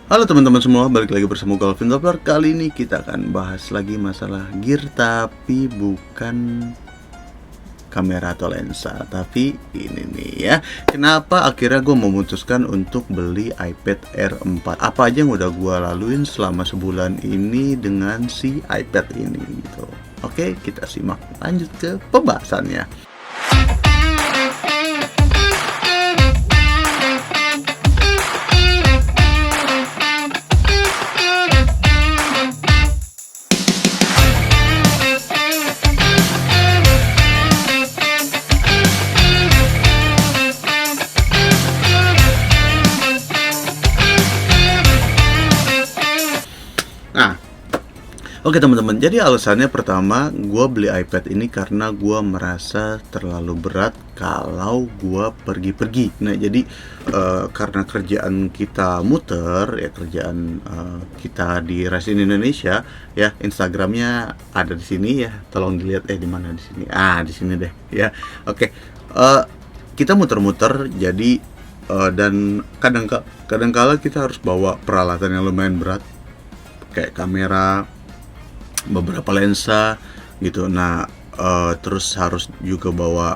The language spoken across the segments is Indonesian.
Halo teman-teman semua, balik lagi bersama Galvin Gopler. Kali ini kita akan bahas lagi masalah gear, tapi bukan kamera atau lensa. Tapi ini nih ya, kenapa akhirnya gue memutuskan untuk beli iPad Air 4. Apa aja yang udah gue laluin selama sebulan ini dengan si iPad ini gitu. Oke, kita simak lanjut ke pembahasannya. Oke teman-teman, jadi alasannya pertama, gue beli iPad ini karena gue merasa terlalu berat kalau gue pergi-pergi. Nah jadi karena kerjaan kita muter, ya kerjaan kita di Resin Indonesia, ya Instagramnya ada di sini ya. Tolong dilihat di mana di sini? Di sini deh ya. Oke, kita muter-muter jadi dan kadang-kala kita harus bawa peralatan yang lumayan berat, kayak kamera, beberapa lensa gitu. Nah terus harus juga bawa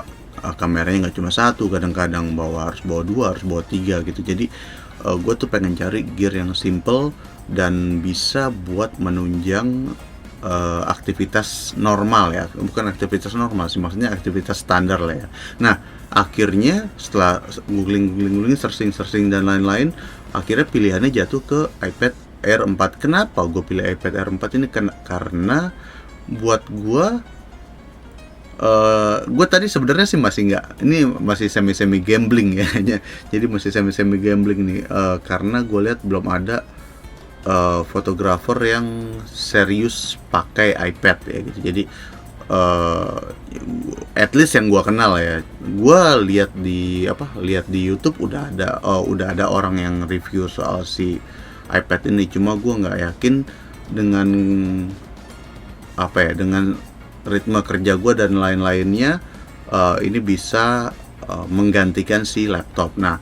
kameranya nggak cuma satu, kadang-kadang harus bawa dua, harus bawa tiga gitu. Jadi gue tuh pengen cari gear yang simple dan bisa buat menunjang aktivitas normal ya, bukan aktivitas normal sih, maksudnya aktivitas standar lah ya. Nah akhirnya setelah googling, searching dan lain-lain, akhirnya pilihannya jatuh ke iPad Air 4. Kenapa gue pilih iPad Air 4 ini? Karena buat gue tadi sebenarnya sih masih semi gambling ya. Jadi masih semi gambling nih, karena gue lihat belum ada fotografer yang serius pakai iPad ya gitu. Jadi at least yang gue kenal ya, gue lihat di YouTube udah ada orang yang review soal si iPad ini. Cuma gue nggak yakin dengan dengan ritme kerja gue dan lain-lainnya ini bisa menggantikan si laptop. Nah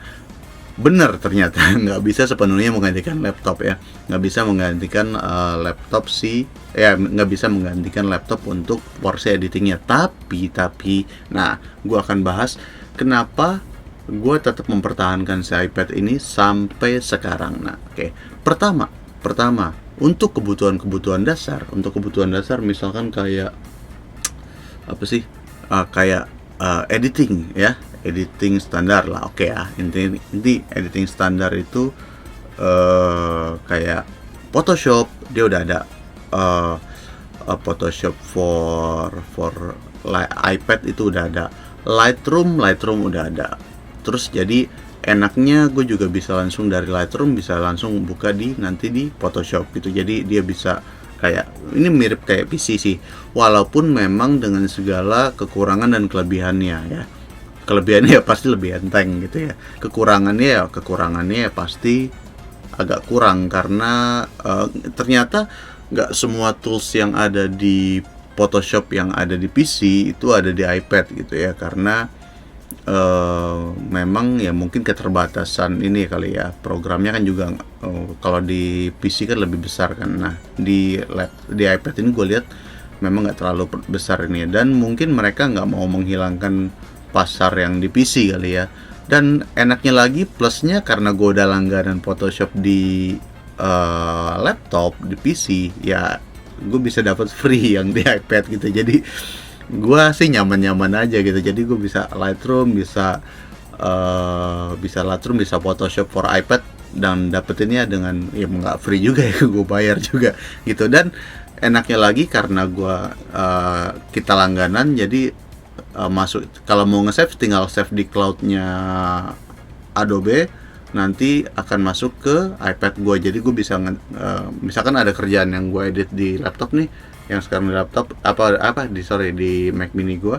bener, ternyata nggak bisa sepenuhnya menggantikan laptop ya, nggak bisa menggantikan nggak bisa menggantikan laptop untuk porsi editingnya. Tapi nah gue akan bahas kenapa gue tetap mempertahankan si iPad ini sampai sekarang. Nah pertama untuk kebutuhan dasar misalkan kayak editing ya, editing standar lah, ya. Inti editing standar itu kayak Photoshop, dia udah ada Photoshop for iPad itu udah ada, Lightroom udah ada. Terus jadi enaknya gue juga bisa langsung dari Lightroom bisa langsung buka nanti di Photoshop gitu. Jadi dia bisa ini mirip kayak PC sih, walaupun memang dengan segala kekurangan dan kelebihannya ya. Kelebihannya ya pasti lebih enteng gitu ya. Kekurangannya ya pasti agak kurang karena ternyata nggak semua tools yang ada di Photoshop yang ada di PC itu ada di iPad gitu ya, karena memang ya mungkin keterbatasan ini kali ya, programnya kan juga kalau di PC kan lebih besar kan. Nah di iPad ini gue lihat memang nggak terlalu besar ini ya, dan mungkin mereka nggak mau menghilangkan pasar yang di PC kali ya. Dan enaknya lagi, plusnya karena gue udah langganan Photoshop di laptop, di PC ya, gue bisa dapat free yang di iPad gitu. Jadi gue sih nyaman aja gitu. Jadi gue bisa Lightroom, bisa Photoshop for iPad, dan dapetinnya dengan ya nggak free juga ya, gue bayar juga gitu. Dan enaknya lagi karena kita langganan, jadi masuk kalau mau nge-save tinggal save di cloudnya Adobe, nanti akan masuk ke iPad gue. Jadi gue bisa misalkan ada kerjaan yang gue edit di laptop nih, yang sekarang di laptop di Mac mini gue,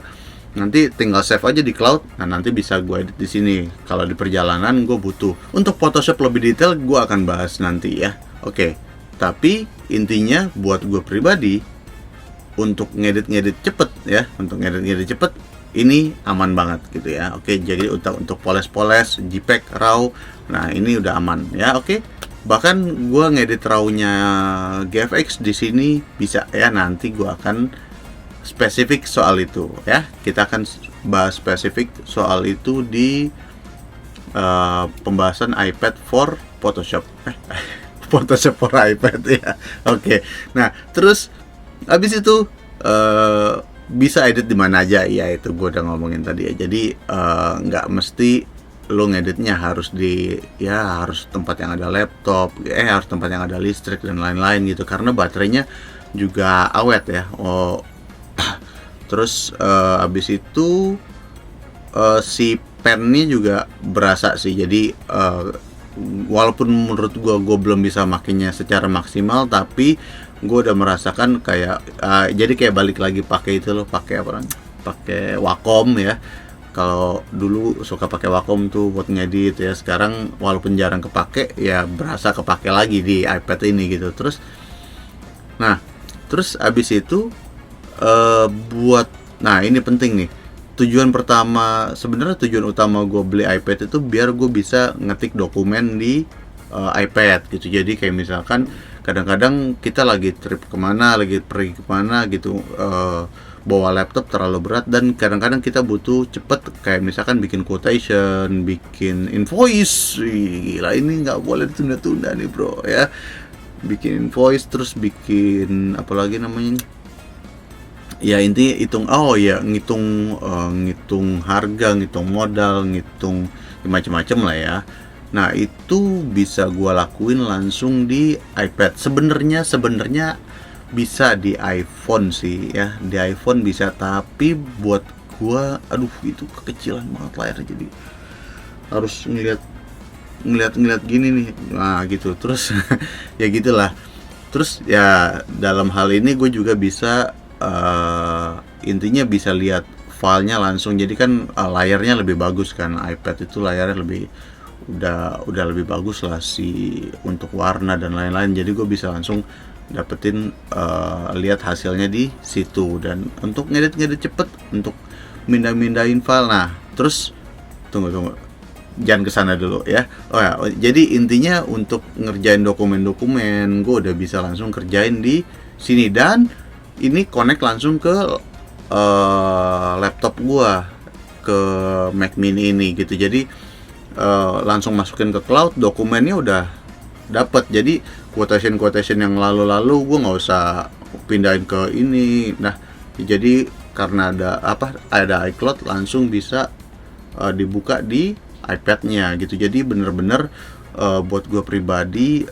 nanti tinggal save aja di cloud. Nah nanti bisa gue edit di sini. Kalau di perjalanan gue butuh untuk Photoshop lebih detail, gue akan bahas nanti ya. Oke, tapi intinya buat gue pribadi, untuk ngedit cepet ya, ini aman banget gitu ya. Oke, jadi untuk poles JPEG, RAW, nah ini udah aman ya. Oke, Bahkan gue ngedit raw-nya GFX di sini bisa ya, nanti gue akan spesifik soal itu ya. Kita akan bahas spesifik soal itu di pembahasan iPad for Photoshop. Photoshop for iPad ya. Oke. Nah, terus habis itu bisa edit di mana aja ya, itu gue udah ngomongin tadi ya. Jadi nggak mesti lo ngeditnya harus harus tempat yang ada laptop, harus tempat yang ada listrik dan lain-lain gitu, karena baterainya juga awet ya. Terus abis itu si pennya juga berasa sih. Jadi walaupun menurut gue belum bisa makinnya secara maksimal, tapi gue udah merasakan kayak jadi kayak balik lagi pakai itu loh, pakai Wacom ya. Kalau dulu suka pakai Wacom tuh buat ngedit ya, sekarang walaupun jarang kepake ya berasa kepake lagi di iPad ini gitu. Terus abis itu nah ini penting nih, sebenarnya tujuan utama gue beli iPad itu biar gue bisa ngetik dokumen di iPad gitu. Jadi kayak misalkan kadang-kadang kita lagi trip kemana, lagi pergi kemana gitu, bawa laptop terlalu berat, dan kadang-kadang kita butuh cepet, kayak misalkan bikin quotation, bikin invoice. Gila, ini nggak boleh ditunda-tunda nih bro ya. Bikin invoice, terus bikin apa lagi namanya ya, intinya ngitung harga, ngitung modal, ngitung macam-macam lah ya. Nah itu bisa gua lakuin langsung di iPad. Sebenarnya bisa di iPhone sih ya, di iPhone bisa, tapi buat gua itu kekecilan banget layarnya, jadi harus ngeliat gini nih, nah gitu. Terus ya gitulah. Terus ya dalam hal ini gue juga bisa intinya bisa lihat filenya langsung. Jadi kan layarnya lebih bagus kan, iPad itu layarnya udah lebih bagus lah untuk warna dan lain-lain. Jadi gue bisa langsung dapetin lihat hasilnya di situ. Dan untuk ngedit cepet, untuk mindahin file. Nah terus tunggu, jangan kesana dulu ya. Jadi intinya untuk ngerjain dokumen gue udah bisa langsung kerjain di sini, dan ini connect langsung ke laptop gue, ke Mac Mini ini gitu. Jadi langsung masukin ke cloud, dokumennya udah dapet. Jadi quotation yang lalu gue nggak usah pindahin ke ini. Nah jadi karena ada iCloud, langsung bisa dibuka di iPad-nya gitu. Jadi bener-bener buat gue pribadi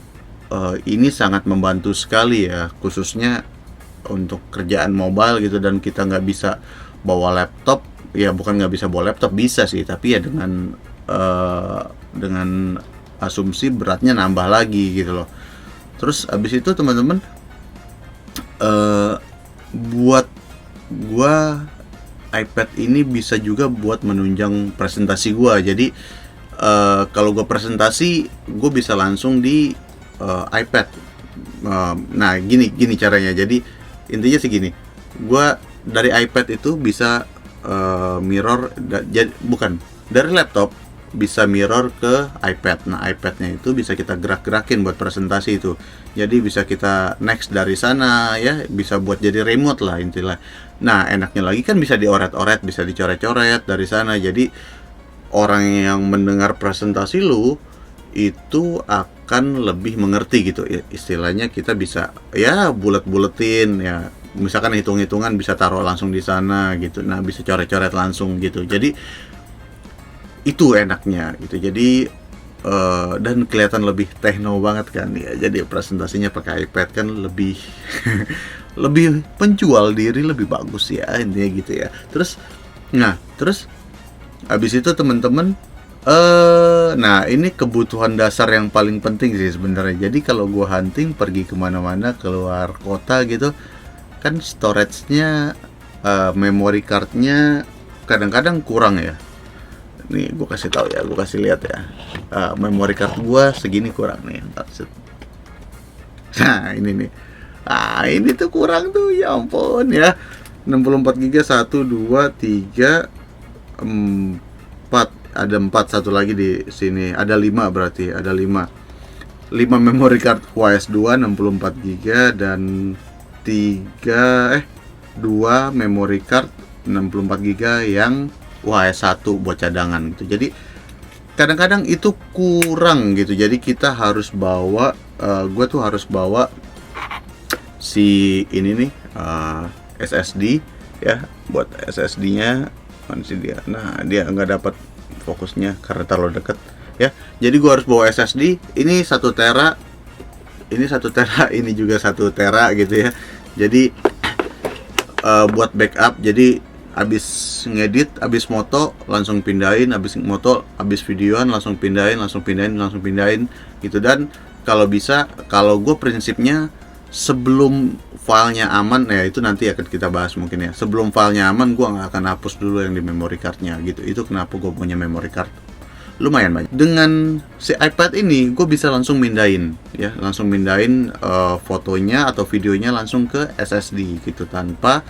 ini sangat membantu sekali ya, khususnya untuk kerjaan mobile gitu. Dan kita nggak bisa bawa laptop ya, bukan nggak bisa bawa laptop, bisa sih, tapi ya dengan asumsi beratnya nambah lagi gitu loh. Terus abis itu teman-teman, buat gua iPad ini bisa juga buat menunjang presentasi gua. Jadi kalau gua presentasi, gua bisa langsung di iPad. Nah gini caranya. Jadi intinya sih gini, gua dari iPad itu bisa mirror, bukan dari laptop bisa mirror ke iPad. Nah iPadnya itu bisa kita gerak-gerakin buat presentasi itu. Jadi bisa kita next dari sana ya, bisa buat jadi remote lah intinya. Nah enaknya lagi kan bisa dioret-oret, bisa dicoret-coret dari sana. Jadi orang yang mendengar presentasi lu itu akan lebih mengerti gitu. Istilahnya kita bisa ya bulet-buletin ya, misalkan hitung-hitungan bisa taruh langsung di sana gitu. Nah bisa coret-coret langsung gitu. Jadi itu enaknya gitu. Jadi dan kelihatan lebih techno banget kan ya. Jadi presentasinya pakai iPad kan lebih lebih menjual diri lebih bagus ya, intinya gitu ya. Terus habis itu teman-teman, nah ini kebutuhan dasar yang paling penting sih sebenarnya. Jadi kalau gua hunting, pergi kemana-mana keluar kota gitu kan, storage-nya memory card-nya kadang-kadang kurang ya. Nih gue kasih tahu ya, gue kasih lihat ya, memory card gue segini kurang nih. Nah ini nih, ini tuh kurang tuh, ya ampun ya. 64 GB 1, 2, 3, 4, ada 4, satu lagi di sini, ada 5 berarti, ada 5. 5 memory card UHS-2 64 GB dan 2 memory card 64 GB yang UHS-1 buat cadangan gitu. Jadi kadang-kadang itu kurang gitu. Jadi kita harus bawa gue tuh harus bawa si ini nih SSD ya, buat SSD-nya mana sih dia. Nah, dia nggak dapat fokusnya karena terlalu deket ya. Jadi gue harus bawa SSD. Ini 1 tera, ini 1 tera, ini juga 1 tera gitu ya. Jadi buat backup. Jadi abis ngedit, abis moto langsung pindahin, abis moto, abis videoan langsung pindahin gitu. Dan kalau bisa, kalau gue prinsipnya sebelum filenya aman, ya itu nanti akan kita bahas mungkin ya. Sebelum filenya aman, gue nggak akan hapus dulu yang di memory cardnya gitu. Itu kenapa gue punya memory card lumayan banyak. Dengan si iPad ini gue bisa langsung mindahin ya, fotonya atau videonya langsung ke SSD gitu, tanpa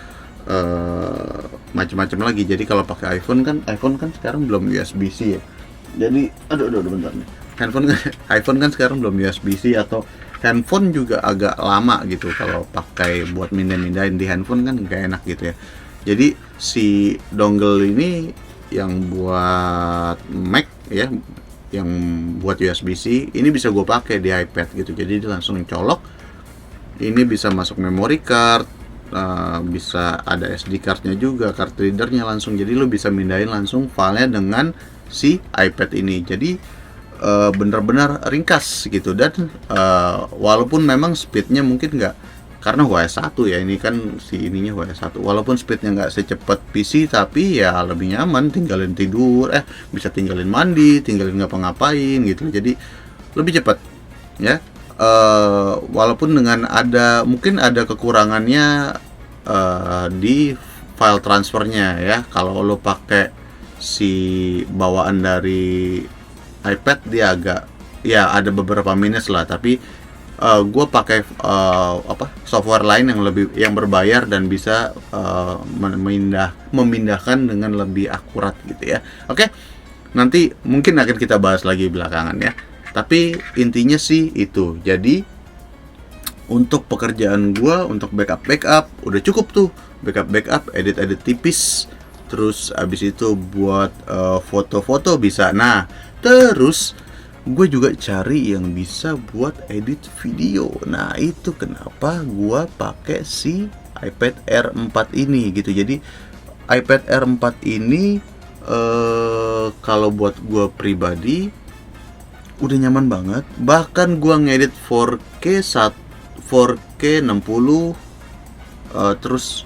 macam-macam lagi. Jadi kalau pakai iPhone kan sekarang belum USB-C ya. Jadi aduh bentar nih. iPhone kan sekarang belum USB-C, atau handphone juga agak lama gitu kalau pakai buat mindahin di handphone kan nggak enak gitu ya. Jadi si dongle ini yang buat Mac ya, yang buat USB-C ini bisa gue pakai di iPad gitu. Jadi dia langsung colok, ini bisa masuk memory card, bisa ada SD cardnya juga, card readernya langsung. Jadi lo bisa mindahin langsung filenya dengan si iPad ini. Jadi benar-benar ringkas gitu. Dan walaupun memang speednya mungkin nggak, karena UHS-1 ya, ini kan si ininya UHS-1, walaupun speednya nggak secepat PC, tapi ya lebih nyaman, tinggalin tidur, bisa tinggalin mandi, tinggalin ngapa-ngapain gitu. Jadi lebih cepat ya. Walaupun dengan mungkin ada kekurangannya di file transfernya ya. Kalau lo pakai si bawaan dari iPad, dia agak ya ada beberapa minus lah. Tapi gue pakai software lain yang berbayar dan bisa memindahkan dengan lebih akurat gitu ya. Oke, nanti mungkin akan kita bahas lagi belakangan ya. Tapi intinya sih itu. Jadi untuk pekerjaan gue, untuk backup udah cukup tuh. Backup, edit tipis. Terus abis itu buat foto-foto bisa. Nah, terus gue juga cari yang bisa buat edit video. Nah, itu kenapa gue pakai si iPad Air 4 ini gitu. Jadi iPad Air 4 ini kalau buat gue pribadi udah nyaman banget. Bahkan gue ngedit 4K 60 terus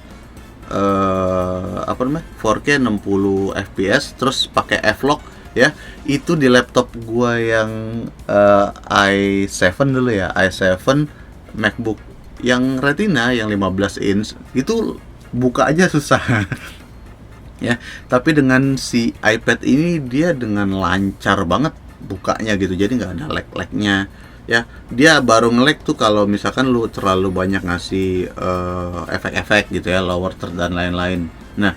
4K 60 fps terus pakai F-Log ya. Itu di laptop gua yang i7 dulu ya, i7 MacBook yang Retina yang 15 inch itu buka aja susah ya. Tapi dengan si iPad ini dia dengan lancar banget bukanya gitu. Jadi nggak ada lag-lagnya ya. Dia baru nge-lag tuh kalau misalkan lu terlalu banyak ngasih efek-efek gitu ya, lower third dan lain-lain. Nah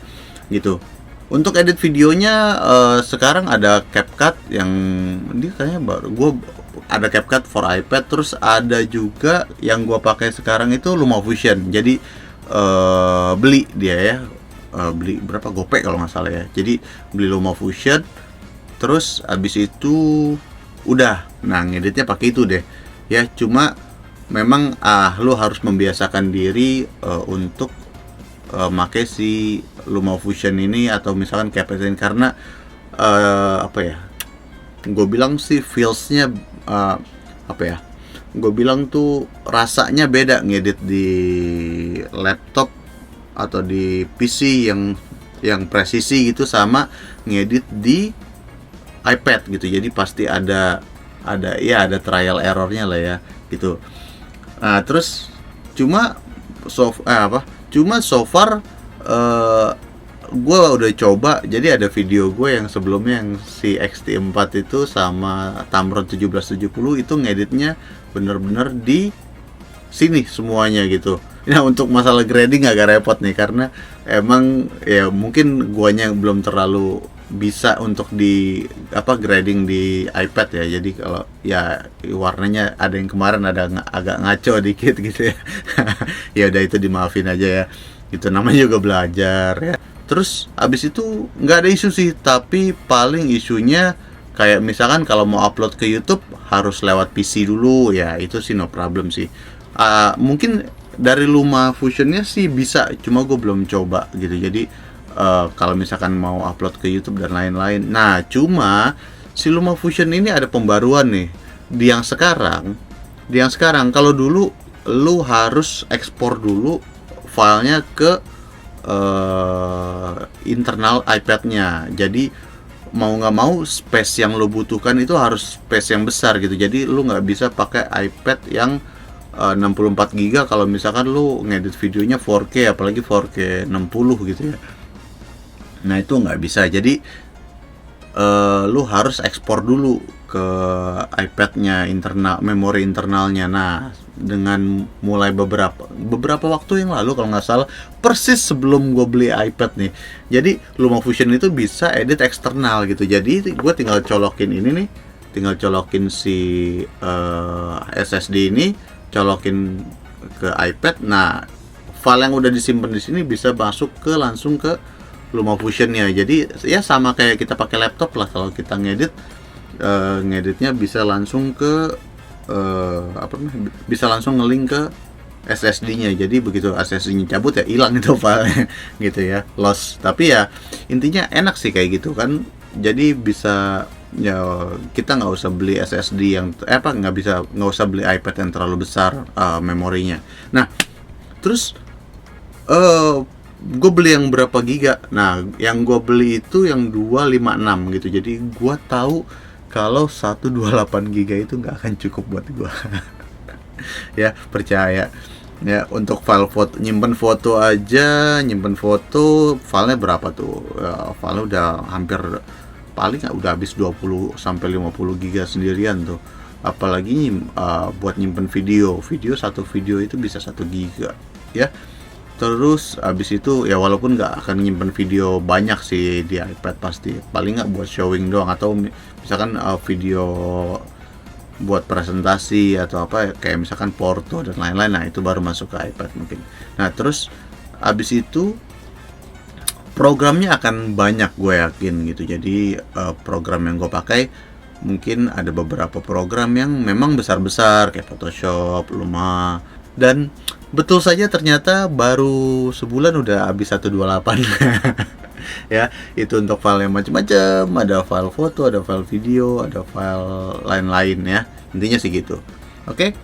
gitu. Untuk edit videonya sekarang ada CapCut yang dia kayaknya baru. Gue ada CapCut for iPad, terus ada juga yang gue pakai sekarang itu LumaFusion. Jadi beli dia ya, beli berapa, GoPay kalau nggak salah ya. Jadi beli LumaFusion, terus abis itu udah, nah ngeditnya pakai itu deh ya. Cuma memang lo harus membiasakan diri untuk pakai si LumaFusion ini, atau misalkan CapCut ini, karena gue bilang sih feelsnya gue bilang tuh rasanya beda ngedit di laptop atau di PC yang presisi gitu, sama ngedit di iPad gitu. Jadi pasti ada trial errornya lah ya gitu. Nah, terus cuma so far gue udah coba. Jadi ada video gue yang sebelumnya yang si XT4 itu sama Tamron 1770 itu ngeditnya bener-bener di sini semuanya gitu. Nah, untuk masalah grading agak repot nih, karena emang ya mungkin guanya belum terlalu bisa untuk di grading di iPad ya. Jadi kalau ya warnanya ada yang kemarin agak ngaco dikit gitu ya. Ya udah itu dimaafin aja ya. Itu namanya juga belajar ya. Terus abis itu nggak ada isu sih, tapi paling isunya kayak misalkan kalau mau upload ke YouTube harus lewat PC dulu ya, itu sih no problem sih. Mungkin dari LumaFusion-nya sih bisa, cuma gue belum coba gitu. Jadi kalau misalkan mau upload ke YouTube dan lain-lain. Nah, cuma si LumaFusion ini ada pembaruan nih. Di yang sekarang kalau dulu lu harus ekspor dulu filenya ke internal iPad-nya. Jadi mau nggak mau space yang lo butuhkan itu harus space yang besar gitu. Jadi lu nggak bisa pakai iPad yang 64 GB kalau misalkan lu ngedit videonya 4K, apalagi 4K 60 gitu ya. Nah itu nggak bisa. Jadi lu harus ekspor dulu ke iPad-nya, internal memori internalnya. Nah, dengan mulai beberapa waktu yang lalu kalau nggak salah, persis sebelum gue beli iPad nih, jadi LumaFusion itu bisa edit eksternal gitu. Jadi gue tinggal colokin ini nih, tinggal colokin si SSD ini, colokin ke iPad. Nah, file yang udah disimpan di sini bisa masuk langsung ke LumaFusion-nya. Jadi ya sama kayak kita pakai laptop lah, kalau kita ngeditnya bisa langsung ke bisa langsung ngelink ke SSD-nya. Jadi begitu SSD-nya cabut ya hilang itu filenya gitu ya, loss. Tapi ya intinya enak sih kayak gitu kan. Jadi bisa ya, kita nggak usah beli SSD yang nggak usah beli iPad yang terlalu besar memorinya. Nah terus gue beli yang berapa giga? Nah, yang gue beli itu yang 256 gitu. Jadi gue tahu kalau 128 giga itu nggak akan cukup buat gue. Ya, percaya. Ya, untuk file foto, nyimpen foto aja, filenya berapa tuh? Filenya udah hampir, paling udah habis 20 sampai 50 giga sendirian tuh. Apalagi buat nyimpen video satu video itu bisa 1 giga ya. Terus abis itu ya walaupun nggak akan nyimpen video banyak sih di iPad, pasti paling nggak buat showing doang, atau misalkan video buat presentasi atau kayak misalkan Porto dan lain-lain. Nah itu baru masuk ke iPad mungkin. Nah terus abis itu programnya akan banyak, gue yakin gitu. Jadi program yang gue pakai mungkin ada beberapa program yang memang besar-besar kayak Photoshop, Luma, dan betul saja ternyata baru sebulan udah habis 128. Ya, itu untuk file yang macam-macam, ada file foto, ada file video, ada file lain-lain ya. Intinya sih gitu. Oke.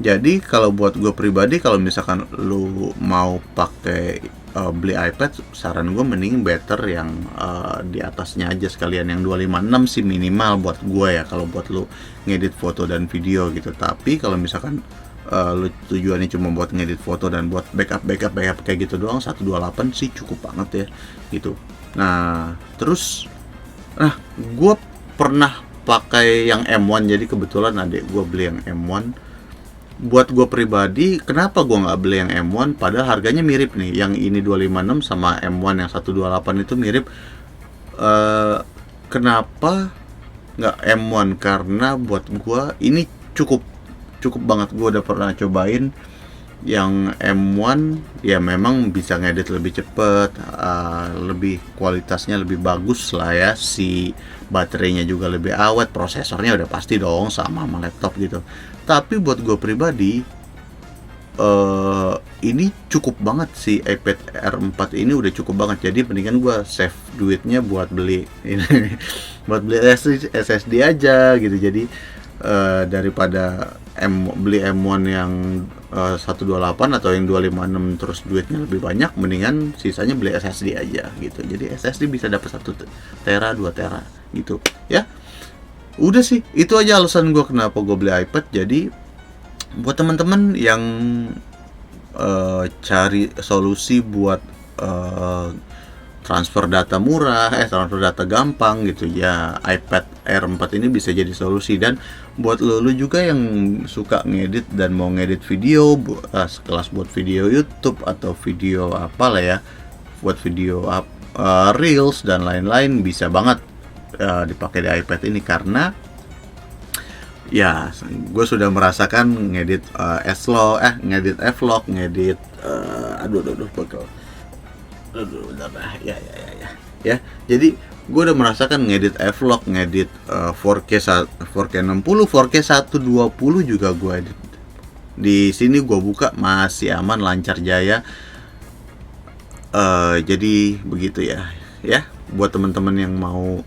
Jadi kalau buat gue pribadi, kalau misalkan lu mau pakai beli iPad, saran gue mending better yang di atasnya aja sekalian, yang 256 sih minimal buat gue ya, kalau buat lu ngedit foto dan video gitu. Tapi kalau misalkan lu tujuannya cuma buat ngedit foto dan buat backup kayak gitu doang, 128 sih cukup banget ya gitu. Nah terus gue pernah pakai yang M1, jadi kebetulan adik gue beli yang M1. Buat gue pribadi, kenapa gue nggak beli yang M1 padahal harganya mirip nih, yang ini 256 sama M1 yang 128 itu mirip. Kenapa nggak M1? Karena buat gue ini cukup banget. Gue udah pernah cobain yang M1, ya memang bisa ngedit lebih cepet, lebih kualitasnya lebih bagus lah ya, si baterainya juga lebih awet, prosesornya udah pasti dong sama laptop gitu. Tapi buat gue pribadi ini cukup banget, si iPad R4 ini udah cukup banget. Jadi mendingan gue save duitnya buat beli ini buat beli SSD aja gitu. Jadi daripada beli M1 yang 128 atau yang 256 terus duitnya lebih banyak, mendingan sisanya beli SSD aja gitu. Jadi SSD bisa dapat 1 tera 2 tera gitu ya. Udah sih, itu aja alasan gue kenapa gue beli iPad. Jadi buat teman-teman yang cari solusi buat transfer data murah, transfer data gampang gitu ya, iPad R4 ini bisa jadi solusi. Dan buat lo juga yang suka ngedit dan mau ngedit video, sekelas buat video YouTube atau video apalah ya, buat video Reels dan lain-lain bisa banget dipakai di iPad ini, karena ya gue sudah merasakan ngedit ngedit vlog, ngedit bentar, ya. Jadi gue udah merasakan ngedit vlog, ngedit 4K 60, 4K 120 juga gue edit. Di sini gue buka masih aman, lancar jaya. Jadi begitu ya. Ya, buat teman-teman yang mau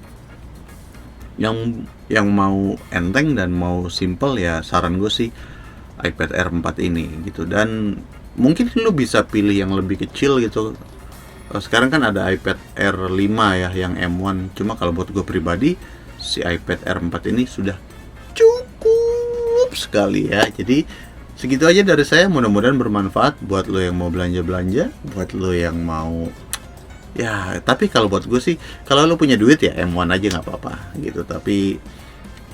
enteng dan mau simple, ya saran gue sih iPad Air 4 ini gitu. Dan mungkin lu bisa pilih yang lebih kecil gitu. Sekarang kan ada iPad Air 5 ya, yang M1. Cuma kalau buat gue pribadi, si iPad Air 4 ini sudah cukup sekali ya. Jadi segitu aja dari saya, mudah-mudahan bermanfaat buat lo yang mau belanja-belanja, buat lo yang mau ya. Tapi kalau buat gue sih, kalau lo punya duit ya M1 aja nggak apa-apa gitu. Tapi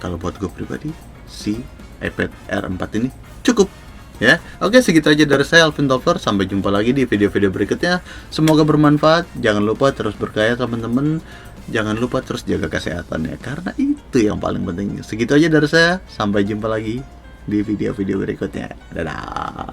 kalau buat gue pribadi, si iPad Air 4 ini cukup ya. Oke, segitu aja dari saya, Alvin Topler. Sampai jumpa lagi di video-video berikutnya. Semoga bermanfaat. Jangan lupa terus berkarya teman-teman. Jangan lupa terus jaga kesehatan ya, karena itu yang paling penting. Segitu aja dari saya. Sampai jumpa lagi di video-video berikutnya. Dadah.